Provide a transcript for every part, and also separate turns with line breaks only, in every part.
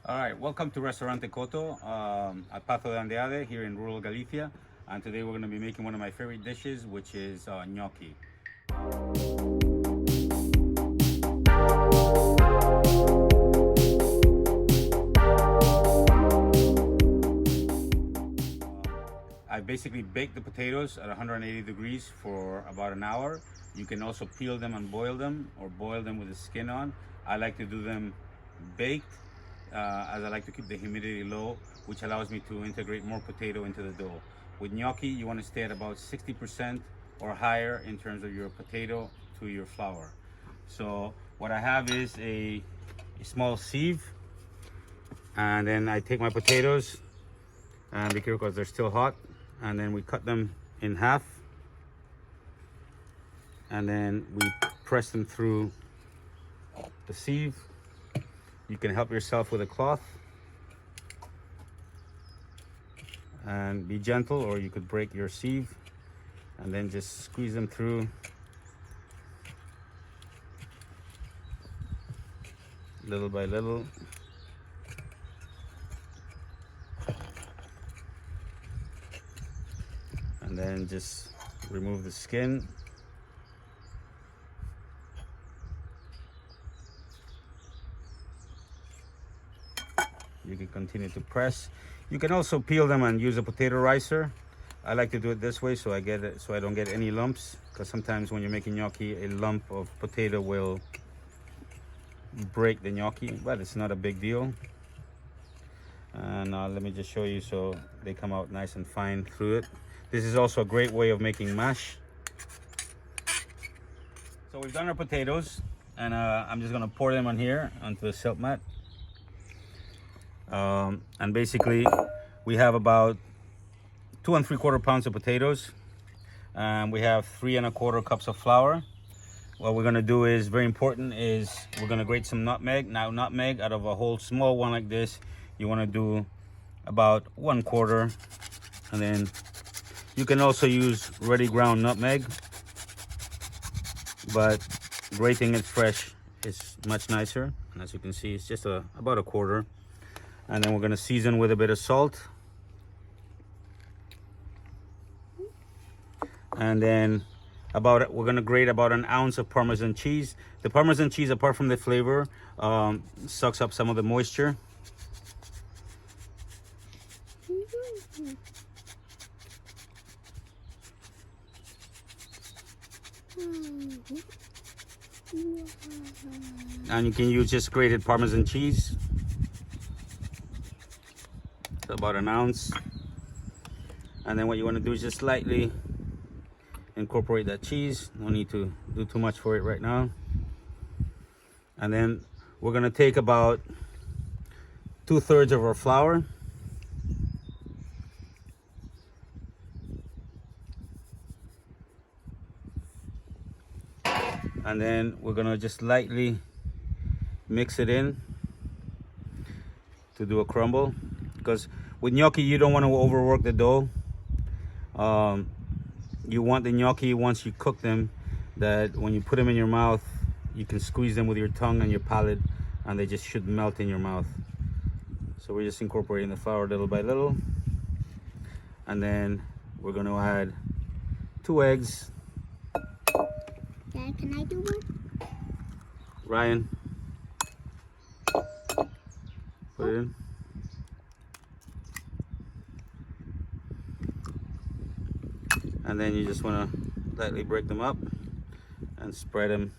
All right, welcome to Restaurante Coto at Paso de Andeade here in rural Galicia. And today we're going to be making one of my favorite dishes, which is gnocchi. I basically bake the potatoes at 180 degrees for about an hour. You can also peel them and boil them, or boil them with the skin on. I like to do them baked, as I like to keep the humidity low, which allows me to integrate more potato into the dough. With gnocchi, you want to stay at about 60% or higher in terms of your potato to your flour. So what I have is a small sieve, and then I take my potatoes, and be careful because they're still hot, and then we cut them in half, and then we press them through the sieve. You can help yourself with a cloth and be gentle, or you could break your sieve and then just squeeze them through little by little. And then just remove the skin. You can continue to press. You can also peel them and use a potato ricer. I like to do it this way so I don't get any lumps, because sometimes when you're making gnocchi, a lump of potato will break the gnocchi, but it's not a big deal. And let me just show you so they come out nice and fine through it. This is also a great way of making mash. So we've done our potatoes, and I'm just gonna pour them on here onto the silkmat. And basically we have about 2 3/4 pounds of potatoes, and we have 3 1/4 cups of flour. What we're gonna do is very important, is we're gonna grate some nutmeg. Now nutmeg, out of a whole small one like this, you want to do about 1/4, and then you can also use ready ground nutmeg, but grating it fresh is much nicer. And as you can see, it's just about 1/4. And then we're going to season with a bit of salt. And then we're going to grate about an ounce of Parmesan cheese. The Parmesan cheese, apart from the flavor, sucks up some of the moisture. And you can use just grated Parmesan cheese, about an ounce. And then what you want to do is just slightly incorporate that cheese. No need to do too much for it right now. And then we're going to take about 2/3 of our flour, and then we're going to just lightly mix it in to do a crumble, because with gnocchi you don't want to overwork the dough. You want the gnocchi, once you cook them, that when you put them in your mouth, you can squeeze them with your tongue and your palate, and they just should melt in your mouth. So we're just incorporating the flour little by little, and then we're going to add 2 eggs.
Dad, can I do one?
Ryan, put it in. And then you just want to lightly break them up and spread them,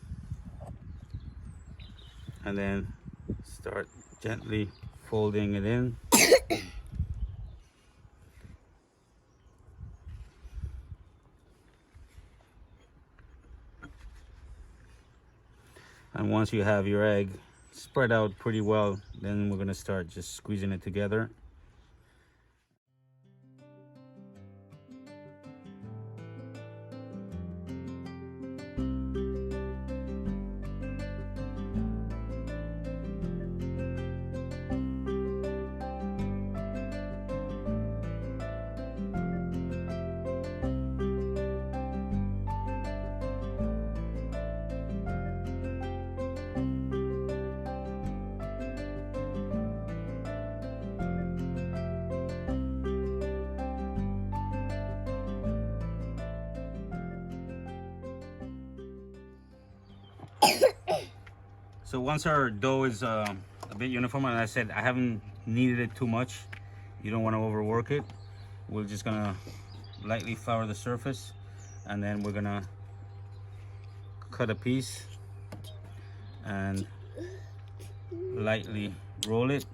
and then start gently folding it in. And once you have your egg spread out pretty well, then we're going to start just squeezing it together. So once our dough is a bit uniform, and I said I haven't kneaded it too much, you don't want to overwork it. We're just gonna lightly flour the surface, and then we're gonna cut a piece and lightly roll it.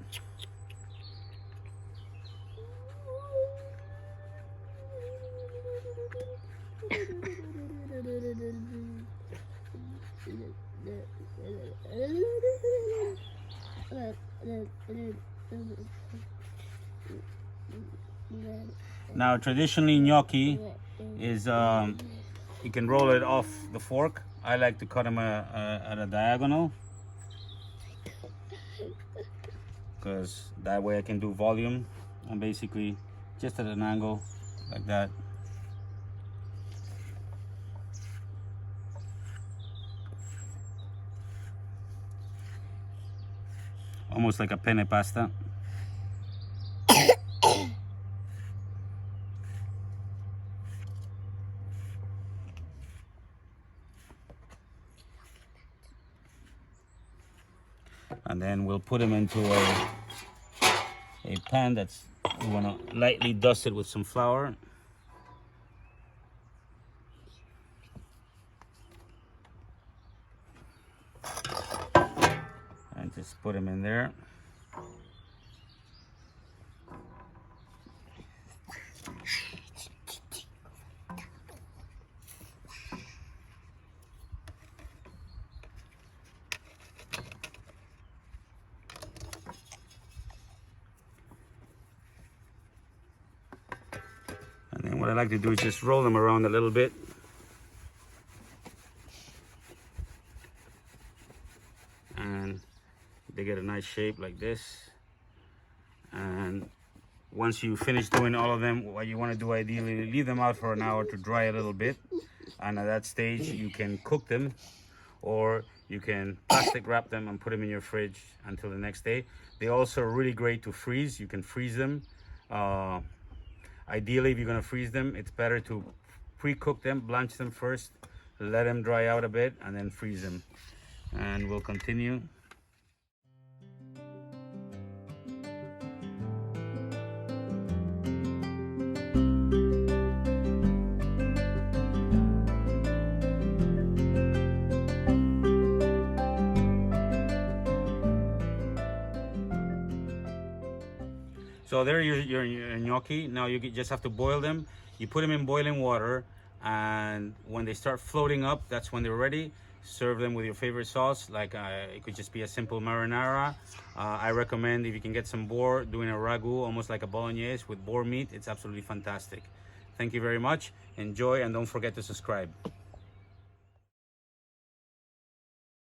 Now traditionally gnocchi is you can roll it off the fork. I like to cut them at a diagonal, because that way I can do volume, and basically just at an angle like that. Almost like a penne pasta. And then we'll put them into a pan that's, we want to lightly dust it with some flour. And just put them in there. And then what I like to do is just roll them around a little bit. And they get a nice shape like this. And once you finish doing all of them, what you want to do ideally, leave them out for an hour to dry a little bit. And at that stage, you can cook them, or you can plastic wrap them and put them in your fridge until the next day. They also are really great to freeze. You can freeze them. Ideally, if you're going to freeze them, it's better to pre-cook them, blanch them first, let them dry out a bit, and then freeze them. And we'll continue. So there are your gnocchi. Now you just have to boil them. You put them in boiling water, and when they start floating up, that's when they're ready. Serve them with your favorite sauce, like it could just be a simple marinara. I recommend, if you can get some boar, doing a ragu, almost like a bolognese with boar meat. It's absolutely fantastic. Thank you very much. Enjoy, and don't forget to subscribe.